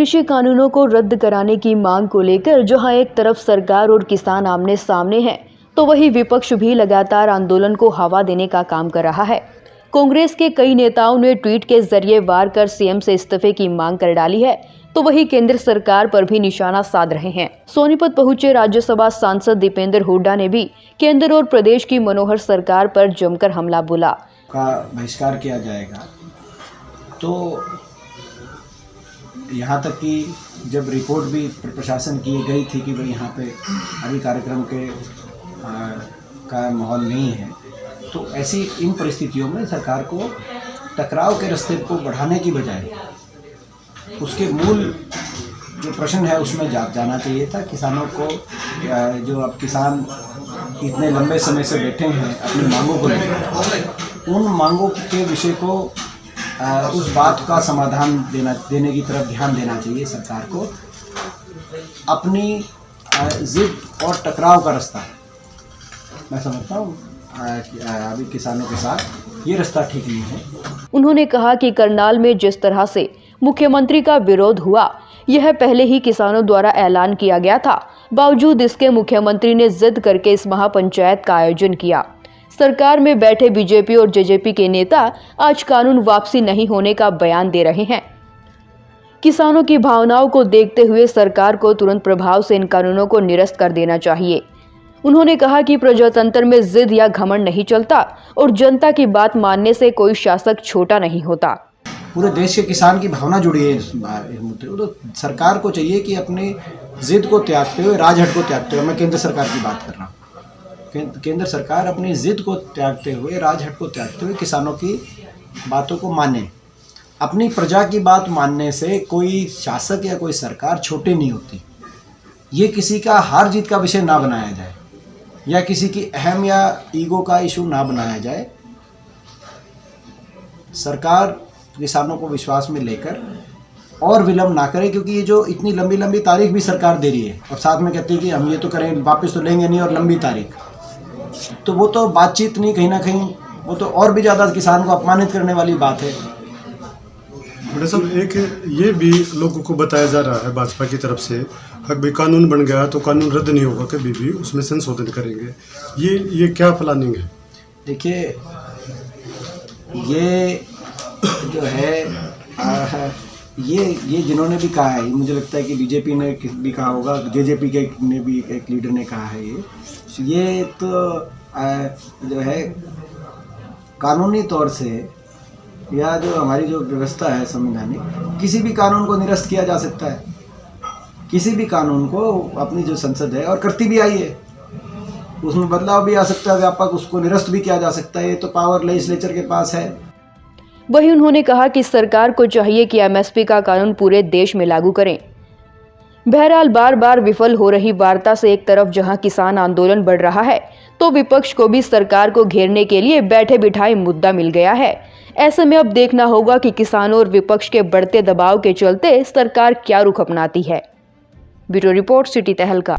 कृषि कानूनों को रद्द कराने की मांग को लेकर जहां एक तरफ सरकार और किसान आमने सामने हैं, तो वहीं विपक्ष भी लगातार आंदोलन को हवा देने का काम कर रहा है। कांग्रेस के कई नेताओं ने ट्वीट के जरिए वार कर सीएम से इस्तीफे की मांग कर डाली है, तो वहीं केंद्र सरकार पर भी निशाना साध रहे हैं। सोनीपत पहुंचे राज्यसभा सांसद दीपेंद्र हुड्डा ने भी केंद्र और प्रदेश की मनोहर सरकार पर जमकर हमला बोला। का बहिष्कार किया जाएगा। तो यहाँ तक कि जब रिपोर्ट भी प्रशासन की गई थी कि भाई यहाँ पे अभी कार्यक्रम का माहौल नहीं है, तो ऐसी इन परिस्थितियों में सरकार को टकराव के रास्ते को बढ़ाने की बजाय उसके मूल जो प्रश्न है उसमें जाना चाहिए था। किसानों को, जो अब किसान इतने लंबे समय से बैठे हैं अपनी मांगों को लेकर, उन मांगों के विषय को उस बात का समाधान देने की तरफ ध्यान देना चाहिए सरकार को। अपनी जिद और टकराव का रास्ता मैं समझता हूँ अभी किसानों के साथ ये रास्ता ठीक नहीं है। उन्होंने कहा कि करनाल में जिस तरह से मुख्यमंत्री का विरोध हुआ, यह पहले ही किसानों द्वारा ऐलान किया गया था। बावजूद इसके मुख्यमंत्री ने जिद करके इस महापंचायत का आयोजन किया। सरकार में बैठे बीजेपी और जेजेपी के नेता आज कानून वापसी नहीं होने का बयान दे रहे हैं। किसानों की भावनाओं को देखते हुए सरकार को तुरंत प्रभाव से इन कानूनों को निरस्त कर देना चाहिए। उन्होंने कहा कि प्रजातंत्र में जिद या घमंड नहीं चलता और जनता की बात मानने से कोई शासक छोटा नहीं होता। पूरे देश के किसान की भावना जुड़ी है इस मुद्दे को, तो सरकार को चाहिए कि अपनी जिद को त्यागते हुए, राजहट को त्यागते हुए, मैं केंद्र सरकार की बात कर रहा हूँ, केंद्र सरकार अपनी जिद को त्यागते हुए, राजहट को त्यागते हुए किसानों की बातों को माने। अपनी प्रजा की बात मानने से कोई शासक या कोई सरकार छोटी नहीं होती। ये किसी का हार जीत का विषय ना बनाया जाए या किसी की अहम या ईगो का इशू ना बनाया जाए। सरकार किसानों को विश्वास में लेकर और विलंब ना करे, क्योंकि ये जो इतनी लंबी लंबी तारीख भी सरकार दे रही है और साथ में कहती है कि हम ये तो करें, वापस तो लेंगे नहीं, और लंबी तारीख, तो वो तो बातचीत नहीं, कहीं ना कहीं वो तो और भी ज़्यादा किसान को अपमानित करने वाली बात है। बड़े साहब, एक ये भी लोगों को बताया जा रहा है भाजपा की तरफ से, अगर कानून बन गया तो कानून रद्द नहीं होगा, कभी भी उसमें संशोधन करेंगे। ये क्या प्लानिंग है? देखिए, ये जो है ये जिन्होंने भी कहा है, मुझे लगता है कि बीजेपी ने भी कहा होगा, जेजेपी के ने भी एक लीडर ने कहा है, ये तो जो है कानूनी तौर से या जो हमारी जो व्यवस्था है संवैधानिक, किसी भी कानून को निरस्त किया जा सकता है। किसी भी कानून को अपनी जो संसद है, और करती भी आई है, उसमें बदलाव भी आ सकता है, व्यापक उसको निरस्त भी किया जा सकता है। ये तो पावर लेजिस्लेचर के पास है। वहीं उन्होंने कहा कि सरकार को चाहिए कि एमएसपी का कानून पूरे देश में लागू करें। बहरहाल बार बार विफल हो रही वार्ता से एक तरफ जहां किसान आंदोलन बढ़ रहा है, तो विपक्ष को भी सरकार को घेरने के लिए बैठे बिठाए मुद्दा मिल गया है। ऐसे में अब देखना होगा कि किसानों और विपक्ष के बढ़ते दबाव के चलते सरकार क्या रुख अपनाती है। ब्यूरो रिपोर्ट, सिटी तहलका।